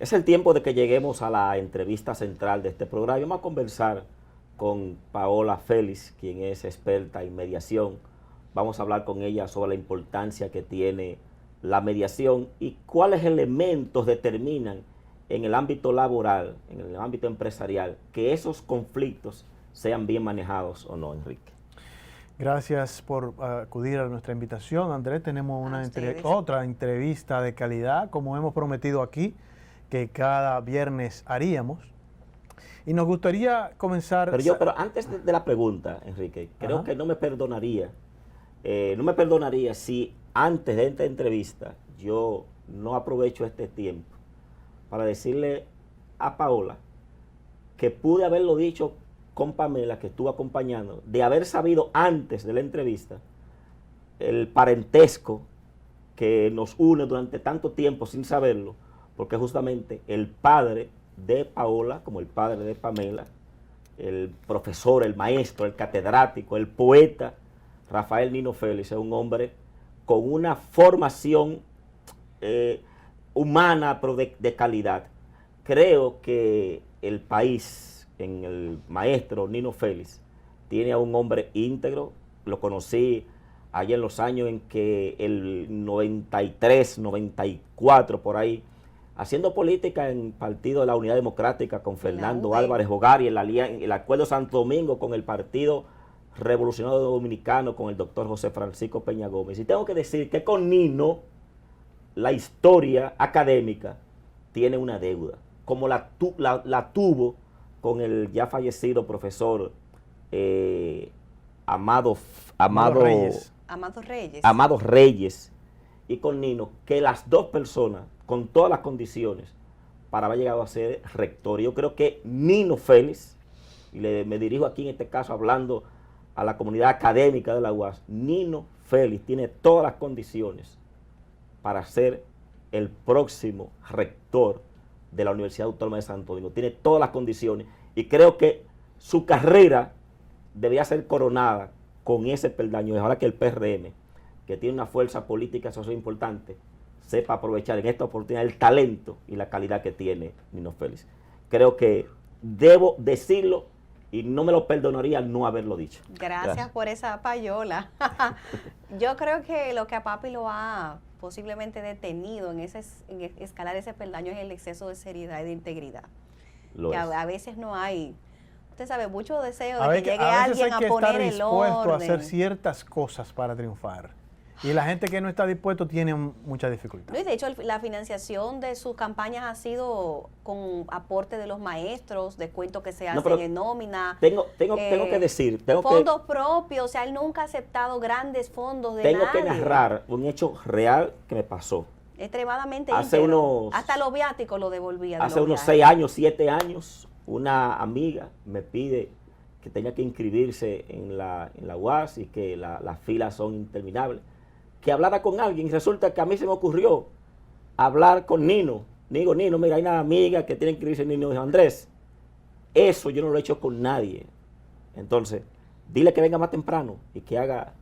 Es el tiempo de que lleguemos a la entrevista central de este programa. Vamos a conversar con Paola Félix, quien es experta en mediación. Vamos a hablar con ella sobre la importancia que tiene la mediación y cuáles elementos determinan en el ámbito laboral, en el ámbito empresarial, que esos conflictos sean bien manejados o no, Enrique. Gracias por acudir a nuestra invitación, Andrés. Tenemos otra entrevista de calidad, como hemos prometido aquí, que cada viernes haríamos. Y nos gustaría comenzar... Pero antes de la pregunta, Enrique, creo que no me perdonaría si antes de esta entrevista yo no aprovecho este tiempo para decirle a Paola que pude haberlo dicho con Pamela, que estuvo acompañando, de haber sabido antes de la entrevista el parentesco que nos une durante tanto tiempo sin saberlo, porque justamente el padre de Paola, como el padre de Pamela, el profesor, el maestro, el catedrático, el poeta, Rafael Nino Félix, es un hombre con una formación humana, pero de calidad. Creo que el país, en el maestro Nino Félix, tiene a un hombre íntegro. Lo conocí allá en los años en que el 93, 94, por ahí, haciendo política en el Partido de la Unidad Democrática con Fernando Álvarez Hogar y en el Acuerdo Santo Domingo con el Partido Revolucionario Dominicano con el doctor José Francisco Peña Gómez. Y tengo que decir que con Nino la historia académica tiene una deuda, como la tuvo con el ya fallecido profesor Amado Reyes y con Nino, que las dos personas con todas las condiciones para haber llegado a ser rector. Yo creo que Nino Félix, y me dirijo aquí en este caso hablando a la comunidad académica de la UAS, Nino Félix tiene todas las condiciones para ser el próximo rector de la Universidad Autónoma de Santo Domingo. Tiene todas las condiciones y creo que su carrera debía ser coronada con ese peldaño. Ojalá que el PRM, que tiene una fuerza política social importante, sepa aprovechar en esta oportunidad el talento y la calidad que tiene Nino Félix. Creo que debo decirlo y no me lo perdonaría no haberlo dicho. Gracias por esa payola. Yo creo que lo que a papi lo ha posiblemente detenido en escalar ese peldaño es el exceso de seriedad y de integridad. A veces no hay, usted sabe, mucho deseo de que llegue alguien a poner el orden. A veces hay que estar dispuesto a hacer ciertas cosas para triunfar. Y la gente que no está dispuesto tiene mucha dificultad. De hecho, la financiación de sus campañas ha sido con aporte de los maestros, descuentos que se hacen en nómina. Tengo que decir... fondos propios, o sea, él nunca ha aceptado grandes fondos de nadie. Tengo que narrar un hecho real que me pasó. Extremadamente íntegro. Hasta los viáticos lo devolvía. Hace unos 6 años, 7 años, una amiga me pide que tenga que inscribirse en la UAS y que las filas son interminables. Que hablara con alguien y resulta que a mí se me ocurrió hablar con Nino. Digo, Nino, mira, hay una amiga que tiene que inscribirse en Nino. Dijo, Andrés, eso yo no lo he hecho con nadie. Entonces, dile que venga más temprano y que haga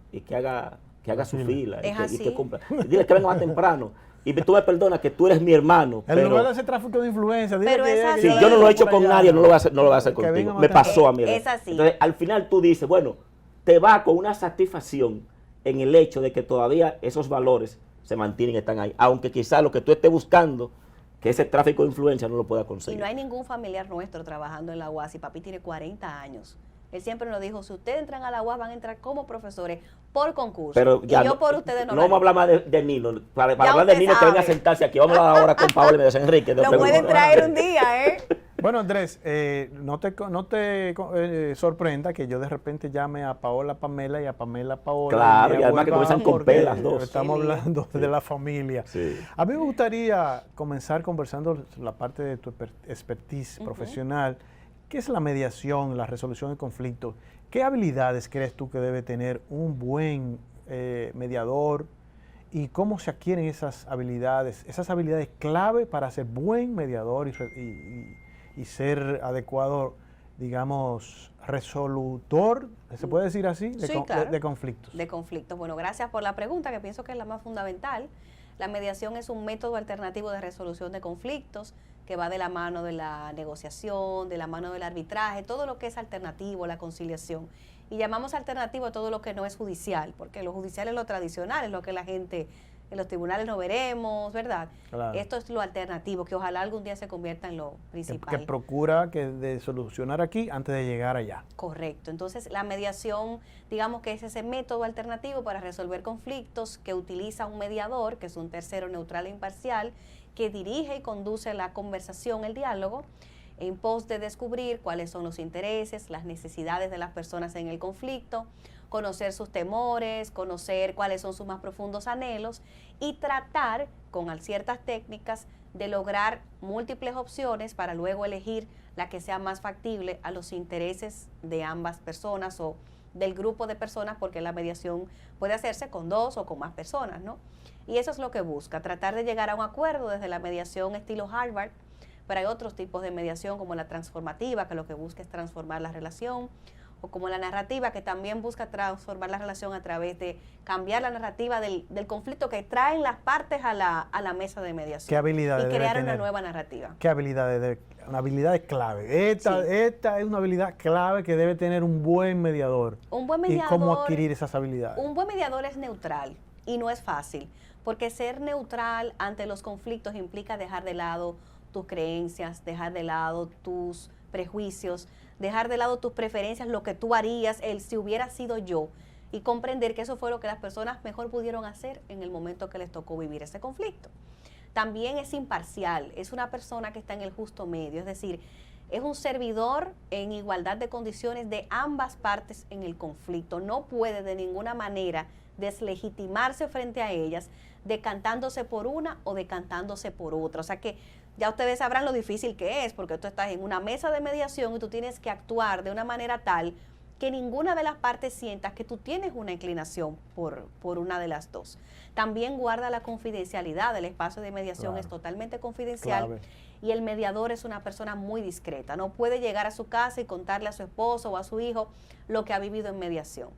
su fila y que cumpla. Dile que venga más temprano. Y tú me perdonas que tú eres mi hermano. En lugar de hacer tráfico de influencia, pero si yo no lo he hecho con nadie, no lo voy a hacer contigo. Me pasó a mí. Es así. Entonces, al final tú dices, bueno, te va con una satisfacción en el hecho de que todavía esos valores se mantienen y están ahí, aunque quizás lo que tú estés buscando, que ese tráfico de influencia no lo pueda conseguir. Y no hay ningún familiar nuestro trabajando en la UAS y papi tiene 40 años. Él siempre nos dijo, si ustedes entran a la UAS van a entrar como profesores por concurso. Pero ya y yo por ustedes no. No vamos a hablar más de Nino. Para hablar de Nino, que venga a sentarse aquí. Vamos a hablar ahora con Paola y Mediación Enrique. Lo pueden traer un día, ¿eh? Bueno, Andrés, no te sorprenda que yo de repente llame a Paola Pamela y a Pamela Paola. Claro, y además que comienzan con P las dos. Estamos hablando de la familia. Sí. A mí me gustaría comenzar conversando la parte de tu expertise profesional. ¿Qué es la mediación, la resolución de conflictos? ¿Qué habilidades crees tú que debe tener un buen mediador? ¿Y cómo se adquieren esas habilidades clave para ser buen mediador y ser adecuado, digamos, resolutor, ¿se puede decir así? Claro. De conflictos. De conflictos. Bueno, gracias por la pregunta, que pienso que es la más fundamental. La mediación es un método alternativo de resolución de conflictos que va de la mano de la negociación, de la mano del arbitraje, todo lo que es alternativo, la conciliación. Y llamamos alternativo a todo lo que no es judicial, porque lo judicial es lo tradicional, es lo que la gente en los tribunales no veremos, ¿verdad? Claro. Esto es lo alternativo, que ojalá algún día se convierta en lo principal. Que procura de solucionar aquí antes de llegar allá. Correcto. Entonces, la mediación, digamos que es ese método alternativo para resolver conflictos que utiliza un mediador, que es un tercero neutral e imparcial, que dirige y conduce la conversación, el diálogo, en pos de descubrir cuáles son los intereses, las necesidades de las personas en el conflicto, conocer sus temores, conocer cuáles son sus más profundos anhelos y tratar con ciertas técnicas de lograr múltiples opciones para luego elegir la que sea más factible a los intereses de ambas personas o del grupo de personas, porque la mediación puede hacerse con 2 o con más personas, ¿no? Y eso es lo que busca, tratar de llegar a un acuerdo desde la mediación estilo Harvard, pero hay otros tipos de mediación como la transformativa, que lo que busca es transformar la relación, o como la narrativa, que también busca transformar la relación a través de cambiar la narrativa del conflicto que traen las partes a la mesa de mediación. ¿Qué habilidades y debe crear una tener? nueva narrativa. ¿Qué habilidades? Una habilidad clave. Esta es una habilidad clave que debe tener un buen mediador. Un buen mediador. ¿Y cómo adquirir esas habilidades? Un buen mediador es neutral y no es fácil, porque ser neutral ante los conflictos implica dejar de lado tus creencias, dejar de lado tus prejuicios, dejar de lado tus preferencias, lo que tú harías, el si hubiera sido yo, y comprender que eso fue lo que las personas mejor pudieron hacer en el momento que les tocó vivir ese conflicto. También es imparcial, es una persona que está en el justo medio, es decir, es un servidor en igualdad de condiciones de ambas partes en el conflicto. No puede de ninguna manera deslegitimarse frente a ellas, decantándose por una o decantándose por otra. O sea que ya ustedes sabrán lo difícil que es, porque tú estás en una mesa de mediación y tú tienes que actuar de una manera tal que ninguna de las partes sienta que tú tienes una inclinación por una de las dos. También guarda la confidencialidad, el espacio de mediación es totalmente confidencial. Clave. Y el mediador es una persona muy discreta, no puede llegar a su casa y contarle a su esposo o a su hijo lo que ha vivido en mediación.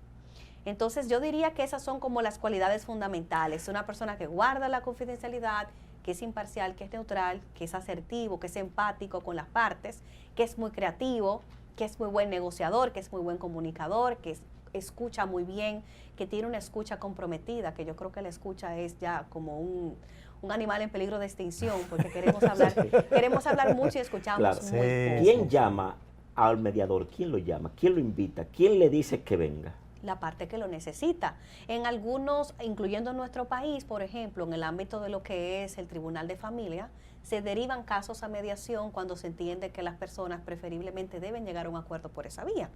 Entonces yo diría que esas son como las cualidades fundamentales, una persona que guarda la confidencialidad, que es imparcial, que es neutral, que es asertivo, que es empático con las partes, que es muy creativo, que es muy buen negociador, que es muy buen comunicador, que escucha muy bien, que tiene una escucha comprometida, que yo creo que la escucha es ya como un animal en peligro de extinción, porque queremos hablar mucho y escuchamos Claro. muy poco. ¿Quién llama al mediador? ¿Quién lo llama? ¿Quién lo invita? ¿Quién le dice que venga? La parte que lo necesita. En algunos, incluyendo en nuestro país, por ejemplo, en el ámbito de lo que es el Tribunal de Familia, se derivan casos a mediación cuando se entiende que las personas preferiblemente deben llegar a un acuerdo por esa vía.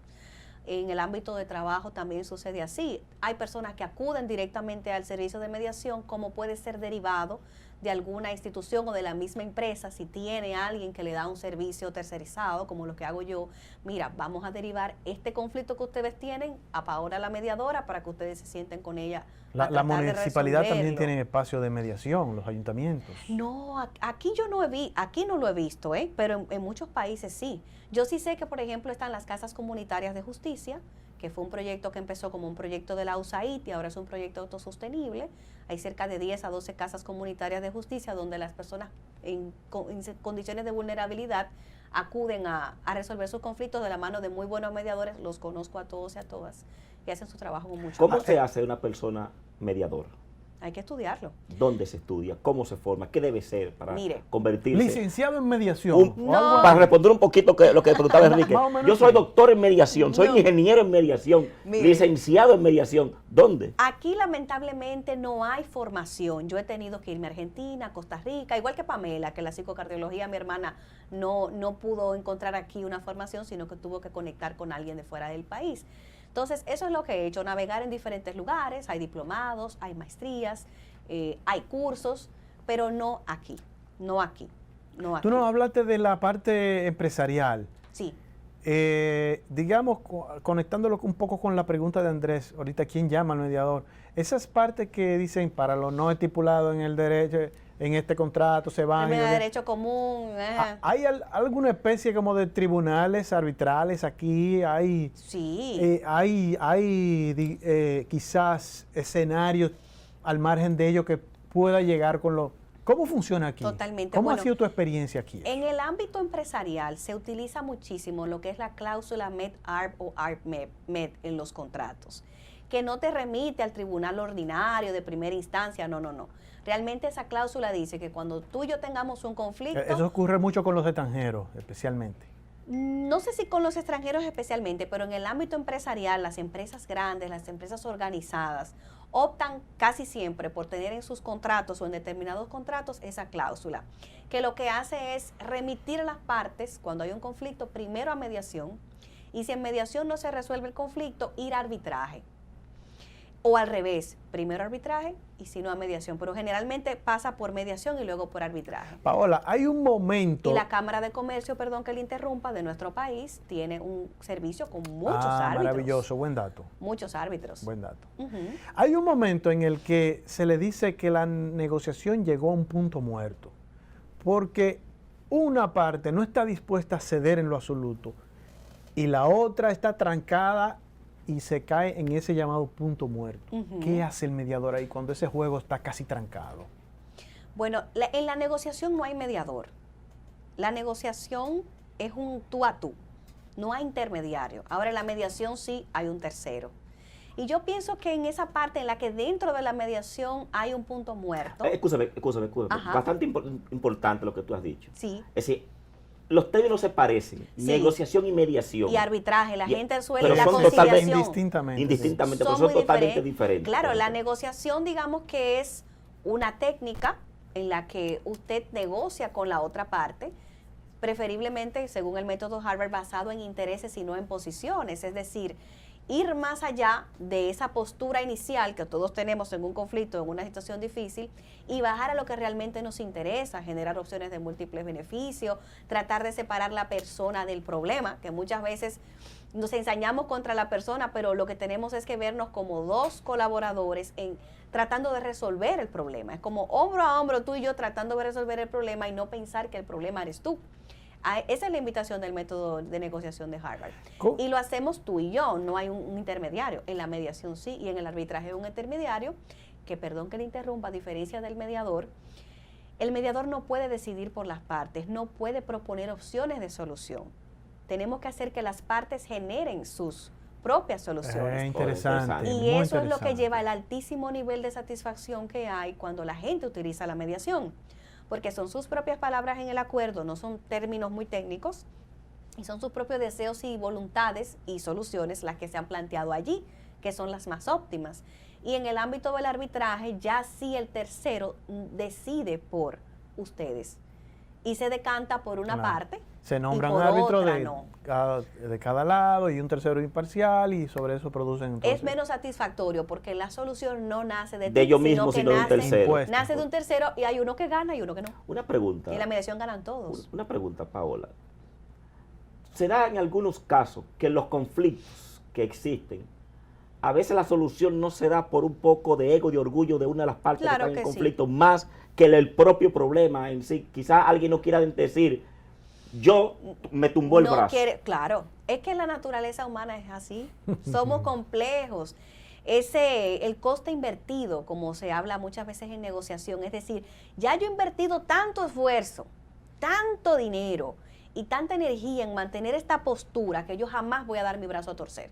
En el ámbito de trabajo también sucede así. Hay personas que acuden directamente al servicio de mediación, como puede ser derivado de alguna institución o de la misma empresa. Si tiene alguien que le da un servicio tercerizado, como lo que hago yo, mira, vamos a derivar este conflicto que ustedes tienen a Paola, la mediadora, para que ustedes se sienten con ella. La municipalidad también tiene espacio de mediación, los ayuntamientos. No, aquí yo no aquí no lo he visto, pero en muchos países sí. Yo sí sé que, por ejemplo, están las casas comunitarias de justicia, que fue un proyecto que empezó como un proyecto de la USAID y ahora es un proyecto autosostenible. Hay cerca de 10 a 12 casas comunitarias de justicia donde las personas en condiciones de vulnerabilidad acuden a resolver sus conflictos de la mano de muy buenos mediadores. Los conozco a todos y a todas y hacen su trabajo con mucho ¿Cómo amor. se hace una persona mediador? Hay que estudiarlo. ¿Dónde se estudia? ¿Cómo se forma? ¿Qué debe ser para convertirse? Licenciado en mediación. No. Para responder un poquito lo que preguntaba Enrique. Más o menos Yo soy sí. doctor en mediación, soy ingeniero en mediación, Mire. licenciado en mediación. ¿Dónde? Aquí lamentablemente no hay formación. Yo he tenido que irme a Argentina, Costa Rica, igual que Pamela, que la psicocardiología, mi hermana, no pudo encontrar aquí una formación, sino que tuvo que conectar con alguien de fuera del país. Entonces, eso es lo que he hecho, navegar en diferentes lugares, hay diplomados, hay maestrías, hay cursos, pero no aquí. Tú nos hablaste de la parte empresarial. Sí. Digamos, conectándolo un poco con la pregunta de Andrés, ahorita, ¿quién llama al mediador? Esas partes que dicen, para lo no estipulado en el derecho, en este contrato, se van. El derecho común. ¿Hay alguna especie como de tribunales arbitrales aquí? Sí. Quizás escenarios al margen de ello que pueda llegar con ¿Cómo funciona aquí? Totalmente. ¿Cómo Bueno, ha sido tu experiencia aquí? En el ámbito empresarial se utiliza muchísimo lo que es la cláusula MED-ARB o ARB-MED en los contratos, que no te remite al tribunal ordinario de primera instancia, no. Realmente esa cláusula dice que cuando tú y yo tengamos un conflicto... Eso ocurre mucho con los extranjeros, especialmente. No sé si con los extranjeros especialmente, pero en el ámbito empresarial, las empresas grandes, las empresas organizadas, optan casi siempre por tener en sus contratos o en determinados contratos esa cláusula, que lo que hace es remitir a las partes, cuando hay un conflicto, primero a mediación, y si en mediación no se resuelve el conflicto, ir a arbitraje. O al revés, primero arbitraje y si no a mediación, pero generalmente pasa por mediación y luego por arbitraje. Paola, hay un momento... Y la Cámara de Comercio, perdón que le interrumpa, de nuestro país tiene un servicio con muchos árbitros. Maravilloso, buen dato. Muchos árbitros. Buen dato. Ujú. Hay un momento en el que se le dice que la negociación llegó a un punto muerto, porque una parte no está dispuesta a ceder en lo absoluto y la otra está trancada y se cae en ese llamado punto muerto. Ujú. ¿Qué hace el mediador ahí cuando ese juego está casi trancado? Bueno, en la negociación no hay mediador. La negociación es un tú a tú, no hay intermediario. Ahora en la mediación sí hay un tercero. Y yo pienso que en esa parte en la que dentro de la mediación hay un punto muerto. Escúchame. Ajá. Bastante importante lo que tú has dicho. Sí. Es decir, los términos se parecen, Sí. negociación y mediación. Y arbitraje, la Y- gente suele pero y la son conciliación. totalmente Indistintamente. Indistintamente, Son pero son muy totalmente diferentes. Claro, la negociación, digamos que es una técnica en la que usted negocia con la otra parte, preferiblemente, según el método Harvard, basado en intereses y no en posiciones, es decir, ir más allá de esa postura inicial que todos tenemos en un conflicto, en una situación difícil, y bajar a lo que realmente nos interesa, generar opciones de múltiples beneficios, tratar de separar la persona del problema, que muchas veces nos ensañamos contra la persona, pero lo que tenemos es que vernos como dos colaboradores en tratando de resolver el problema. Es como hombro a hombro tú y yo tratando de resolver el problema y no pensar que el problema eres tú. Esa es la invitación del método de negociación de Harvard. ¿Cómo? Y lo hacemos tú y yo, no hay un intermediario. En la mediación sí, y en el arbitraje un intermediario, que perdón que le interrumpa, a diferencia del mediador, el mediador no puede decidir por las partes, no puede proponer opciones de solución. Tenemos que hacer que las partes generen sus propias soluciones. Interesante. Y muy eso es lo que interesante. lleva al altísimo nivel de satisfacción que hay cuando la gente utiliza la mediación. Porque son sus propias palabras en el acuerdo, no son términos muy técnicos, y son sus propios deseos y voluntades y soluciones las que se han planteado allí, que son las más óptimas. Y en el ámbito del arbitraje, ya sí el tercero decide por ustedes y se decanta por una Claro. parte. Se nombra y un por árbitro otra de, no. de cada lado y un tercero imparcial y sobre eso producen entonces... Es menos satisfactorio porque la solución no nace de De ti, ellos mismos, que sino de un nace, tercero. Impuesto. nace de un tercero y hay uno que gana y uno que no. Una pregunta. Y en la mediación ganan todos. Una pregunta, Paola. ¿Se da en algunos casos que los conflictos que existen, a veces la solución no se da por un poco de ego y orgullo de una de las partes Claro que están en que sí. conflicto, más que el propio problema en sí? Quizás alguien no quiera decir, yo me tumbó el No brazo. quiere, claro, es que la naturaleza humana es así. Somos complejos. El coste invertido, como se habla muchas veces en negociación, es decir, ya yo he invertido tanto esfuerzo, tanto dinero y tanta energía en mantener esta postura que yo jamás voy a dar mi brazo a torcer,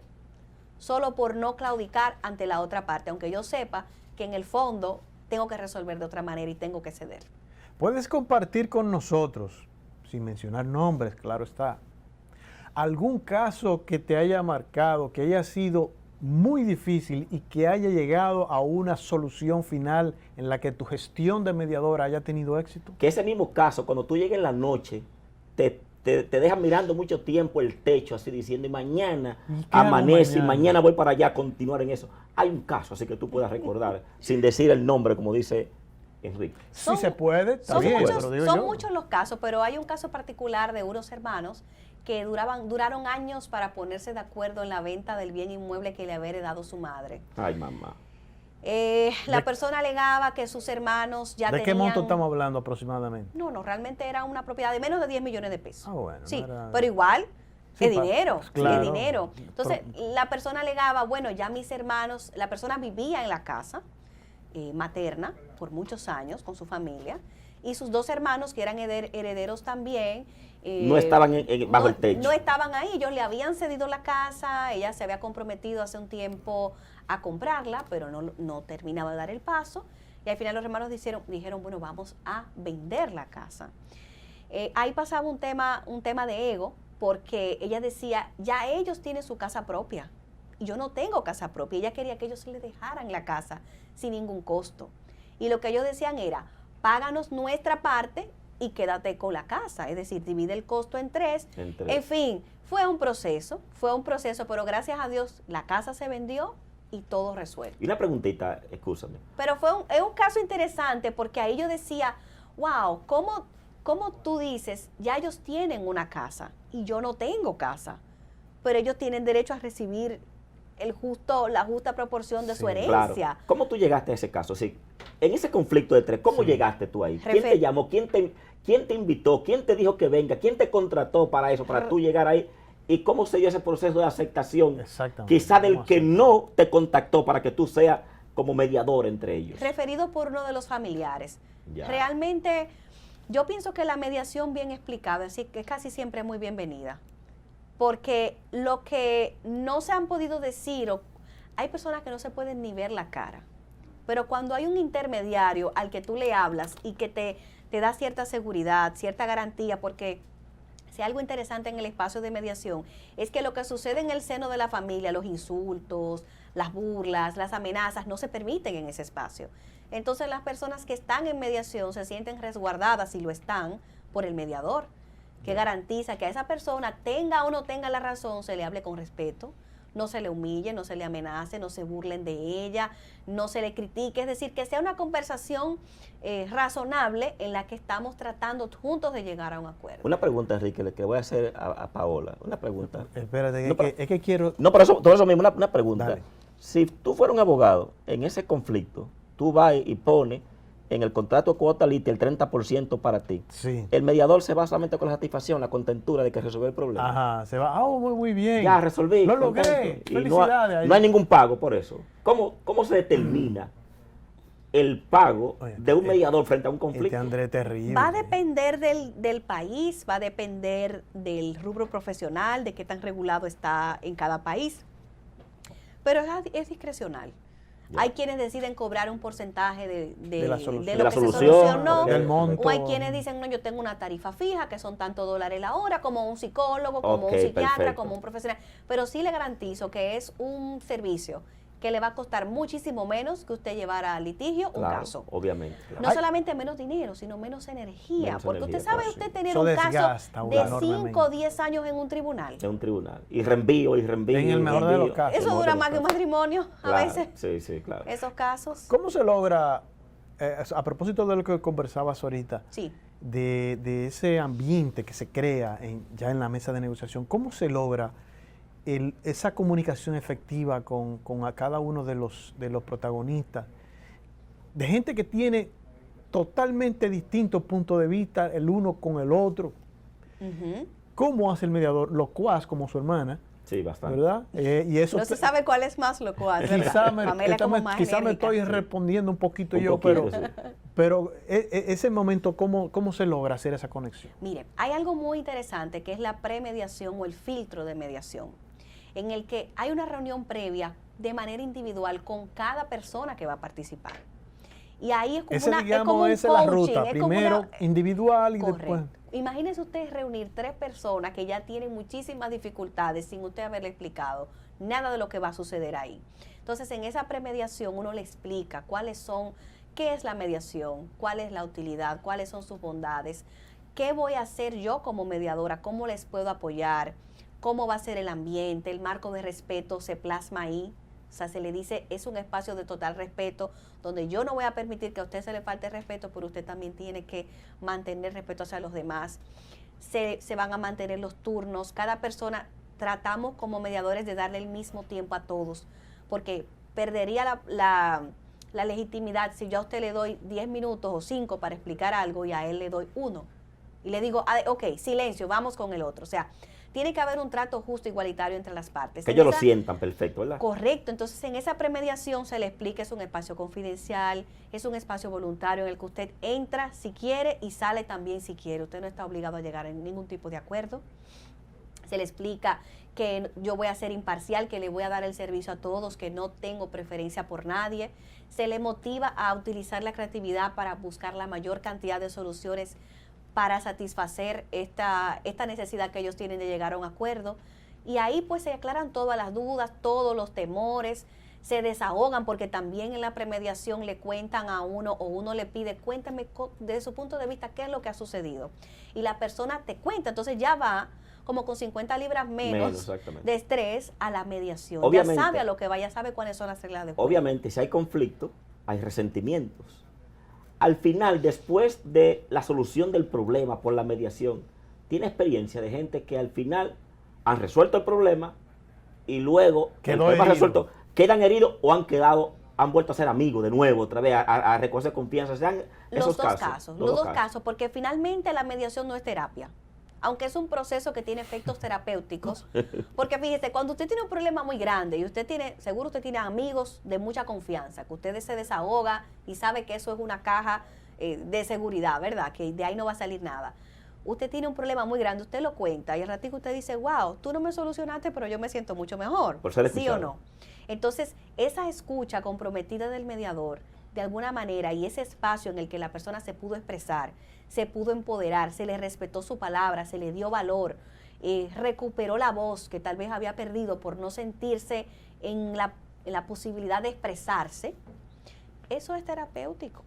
solo por no claudicar ante la otra parte, aunque yo sepa que en el fondo tengo que resolver de otra manera y tengo que ceder. Puedes compartir con nosotros, sin mencionar nombres, claro está, algún caso que te haya marcado, que haya sido muy difícil y que haya llegado a una solución final en la que tu gestión de mediadora haya tenido éxito. Que ese mismo caso, cuando tú llegas en la noche, te dejan mirando mucho tiempo el techo, así diciendo, y mañana ¿Y qué hago amanece, y mañana? mañana voy para allá a continuar en eso. Hay un caso así que tú puedas recordar, sin decir el nombre, como dice Enrique. Si se puede, está Son, bien, muchos, pero digo son yo. muchos los casos, pero hay un caso particular de unos hermanos que duraron años para ponerse de acuerdo en la venta del bien inmueble que le había heredado su madre. Ay, mamá. La persona alegaba que sus hermanos ya ¿De tenían... qué monto estamos hablando aproximadamente? No, realmente era una propiedad de menos de 10 millones de pesos. Ah, bueno, Sí, no era- pero igual, Sí, es dinero, claro. es dinero. Entonces, la persona alegaba, bueno, ya mis hermanos, la persona vivía en la casa materna por muchos años con su familia, y sus 2 hermanos, que eran herederos también, no estaban bajo el techo. No estaban ahí, ellos le habían cedido la casa, ella se había comprometido hace un tiempo a comprarla, pero no terminaba de dar el paso, y al final los hermanos dijeron, bueno, vamos a vender la casa. Ahí pasaba un tema de ego, porque ella decía, ya ellos tienen su casa propia, y yo no tengo casa propia. Ella quería que ellos le dejaran la casa sin ningún costo. Y lo que ellos decían era, páganos nuestra parte y quédate con la casa. Es decir, divide el costo en tres. En fin, fue un proceso, pero gracias a Dios la casa se vendió y todo resuelto. Y una preguntita, excúsame. Pero es un caso interesante, porque ahí yo decía, wow, ¿cómo tú dices, ya ellos tienen una casa y yo no tengo casa, pero ellos tienen derecho a recibir la justa proporción de su herencia? Claro. ¿Cómo tú llegaste a ese caso? Sí, en ese conflicto de tres, ¿cómo llegaste tú ahí? ¿Quién te llamó? ¿Quién te invitó? ¿Quién te dijo que venga? ¿Quién te contrató para eso, para tú llegar ahí? ¿Y cómo se dio ese proceso de aceptación? Quizá del que no te contactó para que tú seas como mediador entre ellos. Referido por uno de los familiares. Ya. Realmente, yo pienso que la mediación bien explicada es casi siempre muy bienvenida. Porque lo que no se han podido decir, hay personas que no se pueden ni ver la cara. Pero cuando hay un intermediario al que tú le hablas y que te da cierta seguridad, cierta garantía, porque si algo interesante en el espacio de mediación es que lo que sucede en el seno de la familia, los insultos, las burlas, las amenazas, no se permiten en ese espacio. Entonces las personas que están en mediación se sienten resguardadas, y lo están, por el mediador, que garantiza que a esa persona, tenga o no tenga la razón, se le hable con respeto, no se le humille, no se le amenace, no se burlen de ella, no se le critique. Es decir, que sea una conversación razonable en la que estamos tratando juntos de llegar a un acuerdo. Una pregunta, Enrique, que le voy a hacer a Paola. Una pregunta. Espérate, es que quiero... No, por eso mismo, una pregunta. Dale. Si tú fueras un abogado en ese conflicto, tú vas y pones en el contrato de cuota lite el 30% para ti. Sí. El mediador se va solamente con la satisfacción, la contentura de que resolvió el problema. Ajá, se va. Muy bien. Ya resolví. Lo logré. Y Felicidades. no hay ningún pago por eso. ¿Cómo se determina el pago de un mediador frente a un conflicto? André, terrible. Va a depender del país, va a depender del rubro profesional, de qué tan regulado está en cada país. Pero es discrecional. Ya. Hay quienes deciden cobrar un porcentaje de lo que se solucionó, del monto. O hay quienes dicen, no, yo tengo una tarifa fija, que son tantos $, la hora, como un psicólogo, como un psiquiatra, perfecto, como un profesional. Pero sí le garantizo que es un servicio que le va a costar muchísimo menos que usted llevara a litigio un caso. Obviamente. Claro. No solamente menos dinero, sino menos energía. Porque usted sabe, usted tener un caso de 5 o 10 años en un tribunal. En un tribunal. Y reenvío. En el mejor de los casos. Eso dura más que un matrimonio, claro, a veces. Sí, claro. Esos casos. ¿Cómo se logra, a propósito de lo que conversabas ahorita, sí, de ese ambiente que se crea ya en la mesa de negociación, cómo se logra esa comunicación efectiva con a cada uno de los protagonistas, de gente que tiene totalmente distintos puntos de vista el uno con el otro? ¿Cómo hace el mediador? Locuaz como su hermana. Sí, bastante. ¿Verdad? Y eso no se sabe cuál es más locuaz. Quizá me estoy respondiendo un poquito pero ese momento, ¿cómo se logra hacer esa conexión? Mire, hay algo muy interesante que es la premediación o el filtro de mediación, en el que hay una reunión previa de manera individual con cada persona que va a participar. Y ahí es como esa es la ruta, primero individual y correcto. Después... Imagínese usted reunir 3 personas que ya tienen muchísimas dificultades sin usted haberle explicado nada de lo que va a suceder ahí. Entonces, en esa premediación uno le explica qué es la mediación, cuál es la utilidad, cuáles son sus bondades, qué voy a hacer yo como mediadora, cómo les puedo apoyar, cómo va a ser el ambiente, el marco de respeto se plasma ahí. O sea, se le dice, es un espacio de total respeto, donde yo no voy a permitir que a usted se le falte respeto, pero usted también tiene que mantener respeto hacia los demás. Se van a mantener los turnos. Cada persona, tratamos como mediadores de darle el mismo tiempo a todos, porque perdería la legitimidad si yo a usted le doy 10 minutos o 5 para explicar algo y a él le doy 1. Y le digo, ok, silencio, vamos con el otro. O sea, tiene que haber un trato justo, igualitario entre las partes. Que ellos lo sientan perfecto, ¿verdad? Correcto, entonces en esa premediación se le explica, es un espacio confidencial, es un espacio voluntario en el que usted entra si quiere y sale también si quiere. Usted no está obligado a llegar a ningún tipo de acuerdo. Se le explica que yo voy a ser imparcial, que le voy a dar el servicio a todos, que no tengo preferencia por nadie. Se le motiva a utilizar la creatividad para buscar la mayor cantidad de soluciones para satisfacer esta necesidad que ellos tienen de llegar a un acuerdo. Y ahí pues se aclaran todas las dudas, todos los temores, se desahogan porque también en la premediación le cuentan a uno o uno le pide, cuéntame desde su punto de vista qué es lo que ha sucedido. Y la persona te cuenta, entonces ya va como con 50 libras menos de estrés a la mediación. Obviamente, ya sabe a lo que vaya, sabe cuáles son las reglas de juego. Obviamente, si hay conflicto, hay resentimientos. Al final, después de la solución del problema por la mediación, tiene experiencia de gente que al final han resuelto el problema y luego el problema resuelto, quedan heridos o han vuelto a ser amigos de nuevo, otra vez, a reconocer confianza. Sean esos casos. Los dos casos, porque finalmente la mediación no es terapia. Aunque es un proceso que tiene efectos terapéuticos, porque fíjese, cuando usted tiene un problema muy grande y seguro usted tiene amigos de mucha confianza, que usted se desahoga y sabe que eso es una caja de seguridad, ¿verdad? Que de ahí no va a salir nada. Usted tiene un problema muy grande, usted lo cuenta y al ratito usted dice, wow, tú no me solucionaste, pero yo me siento mucho mejor. Por ser ¿Sí o no? Entonces, esa escucha comprometida del mediador, de alguna manera, y ese espacio en el que la persona se pudo expresar, se pudo empoderar, se le respetó su palabra, se le dio valor, recuperó la voz que tal vez había perdido por no sentirse en la posibilidad de expresarse, eso es terapéutico.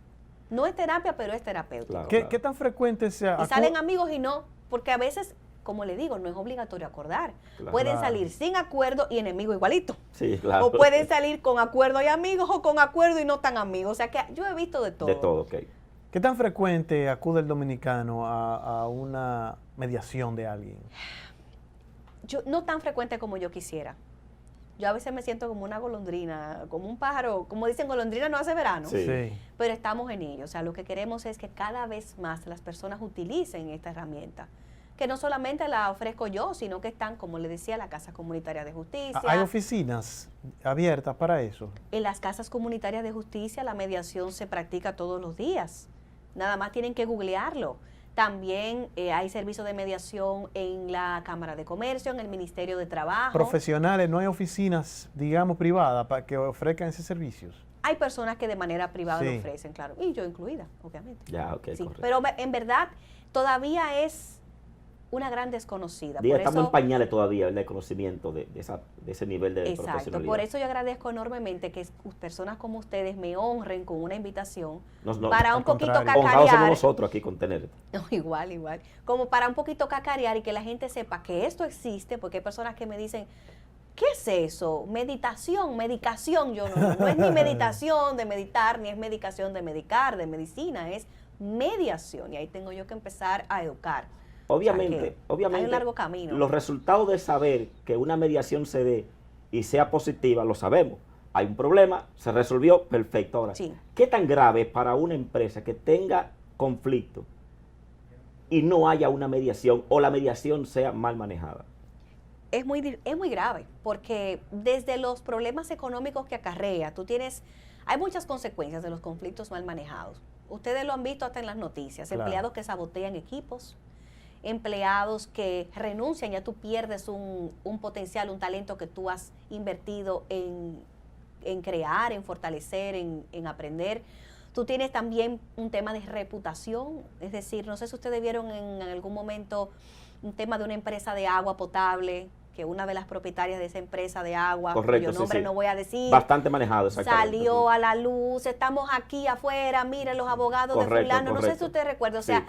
No es terapia, pero es terapéutico. Claro, claro. ¿Qué tan frecuente sea? Y salen amigos y no, porque a veces, como le digo, no es obligatorio acordar. Claro. Pueden salir sin acuerdo y enemigos igualito. Sí, claro. O pueden salir con acuerdo y amigos o con acuerdo y no tan amigos. O sea que yo he visto de todo. De todo, ok. ¿Qué tan frecuente acude el dominicano a una mediación de alguien? No tan frecuente como yo quisiera. Yo a veces me siento como una golondrina, como un pájaro, como dicen, golondrina no hace verano. Sí. Pero estamos en ello. O sea, lo que queremos es que cada vez más las personas utilicen esta herramienta. Que no solamente la ofrezco yo, sino que están, como le decía, la Casa Comunitaria de Justicia. ¿Hay oficinas abiertas para eso? En las Casas Comunitarias de Justicia la mediación se practica todos los días. Nada más tienen que googlearlo. También hay servicio de mediación en la Cámara de Comercio, en el Ministerio de Trabajo. Profesionales, ¿no hay oficinas, digamos, privadas para que ofrezcan esos servicios? Hay personas que de manera privada lo ofrecen, claro. Y yo incluida, obviamente. Ya, ok, sí, correcto. pero en verdad todavía es una gran desconocida. Por estamos en pañales todavía el conocimiento de ese nivel de profesionalidad. Por eso yo agradezco enormemente que personas como ustedes me honren con una invitación para un poquito cacarear. Honrados somos nosotros aquí con tenerte. No, igual. Como para un poquito cacarear y que la gente sepa que esto existe, porque hay personas que me dicen, ¿qué es eso? Meditación, medicación. Yo no es ni meditación de meditar, ni es medicación de medicar, de medicina, es mediación. Y ahí tengo yo que empezar a educar. Obviamente, hay un largo camino. Los resultados de saber que una mediación se dé y sea positiva, lo sabemos. Hay un problema, se resolvió, perfecto. Ahora, ¿qué tan grave es para una empresa que tenga conflicto y no haya una mediación o la mediación sea mal manejada? Es muy grave, porque desde los problemas económicos que acarrea, hay muchas consecuencias de los conflictos mal manejados. Ustedes lo han visto hasta en las noticias, claro. Empleados que sabotean equipos, empleados que renuncian, ya tú pierdes un potencial, un talento que tú has invertido en crear, en fortalecer, en aprender. Tú tienes también un tema de reputación, es decir, no sé si ustedes vieron en algún momento un tema de una empresa de agua potable, que una de las propietarias de esa empresa de agua, cuyo nombre no voy a decir, bastante manejado, exactamente. Salió a la luz, estamos aquí afuera, miren los abogados de fulano, no sé si usted recuerda, o sea,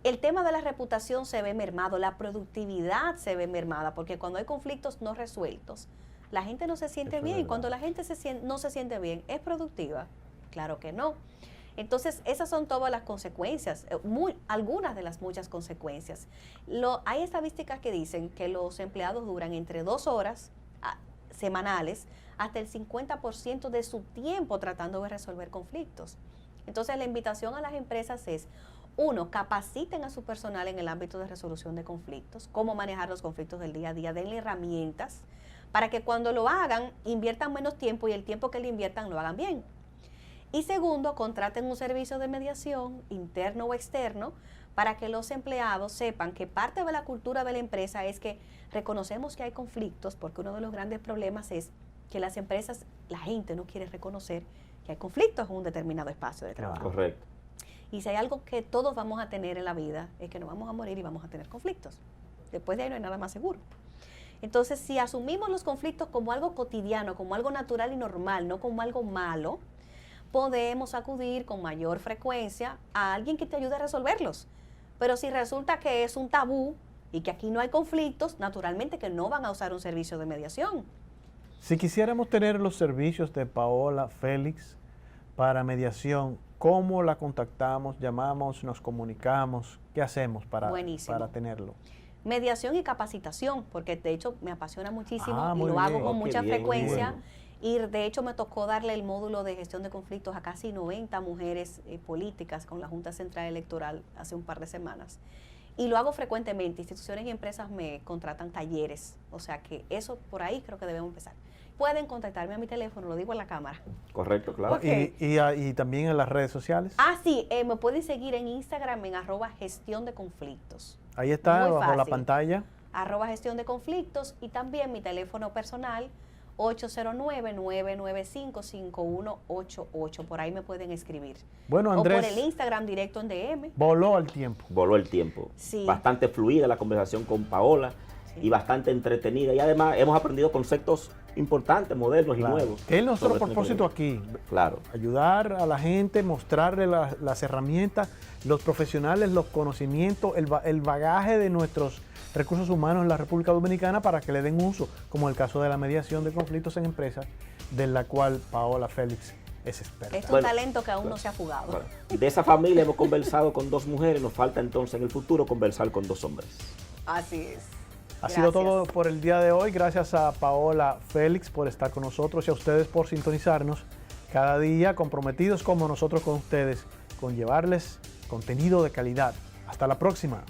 el tema de la reputación se ve mermado, la productividad se ve mermada, porque cuando hay conflictos no resueltos, la gente no se siente bien, y cuando la gente no se siente bien, ¿es productiva? Claro que no. Entonces, esas son todas las consecuencias, algunas de las muchas consecuencias. Hay estadísticas que dicen que los empleados duran entre 2 horas semanales hasta el 50% de su tiempo tratando de resolver conflictos. Entonces, la invitación a las empresas es, Uno, capaciten a su personal en el ámbito de resolución de conflictos, cómo manejar los conflictos del día a día, denle herramientas para que cuando lo hagan inviertan menos tiempo y el tiempo que le inviertan lo hagan bien. Y segundo, contraten un servicio de mediación interno o externo para que los empleados sepan que parte de la cultura de la empresa es que reconocemos que hay conflictos, porque uno de los grandes problemas es que las empresas, la gente no quiere reconocer que hay conflictos en un determinado espacio de trabajo. Correcto. Y si hay algo que todos vamos a tener en la vida, es que nos vamos a morir y vamos a tener conflictos. Después de ahí no hay nada más seguro. Entonces, si asumimos los conflictos como algo cotidiano, como algo natural y normal, no como algo malo, podemos acudir con mayor frecuencia a alguien que te ayude a resolverlos. Pero si resulta que es un tabú y que aquí no hay conflictos, naturalmente que no van a usar un servicio de mediación. Si quisiéramos tener los servicios de Paola Félix para mediación, ¿cómo la contactamos, llamamos, nos comunicamos? ¿Qué hacemos para tenerlo? Mediación y capacitación, porque de hecho me apasiona muchísimo y muy lo hago bien. con mucha Bien, frecuencia. bueno. Y de hecho me tocó darle el módulo de gestión de conflictos a casi 90 mujeres políticas con la Junta Central Electoral hace un par de semanas. Y lo hago frecuentemente. Instituciones y empresas me contratan talleres. O sea que eso por ahí creo que debemos empezar. Pueden contactarme a mi teléfono, lo digo en la cámara. Correcto, claro. Ok. Y también en las redes sociales. Sí, me pueden seguir en Instagram en @gestión de conflictos. Ahí está, Muy bajo la fácil. pantalla. @gestión de conflictos y también mi teléfono personal 809-995-5188. Por ahí me pueden escribir. Bueno, O Andrés, por el Instagram directo en DM. voló al tiempo. Voló el tiempo. Sí. Bastante fluida la conversación con Paola Sí. y bastante entretenida. Y además hemos aprendido conceptos importantes, modernos y Claro. nuevos. Que es nuestro sobre propósito tecnología. aquí. Claro. Ayudar a la gente, mostrarle las herramientas, los profesionales, los conocimientos, el bagaje de nuestros recursos humanos en la República Dominicana para que le den uso, como el caso de la mediación de conflictos en empresas, de la cual Paola Félix es experta. Es un Bueno, talento que aún no se ha fugado. Bueno, de esa familia hemos conversado con 2 mujeres, nos falta entonces en el futuro conversar con 2 hombres. Así es. Ha sido Gracias. todo por el día de hoy. Gracias a Paola Félix por estar con nosotros y a ustedes por sintonizarnos cada día, comprometidos como nosotros con ustedes, con llevarles contenido de calidad. Hasta la próxima.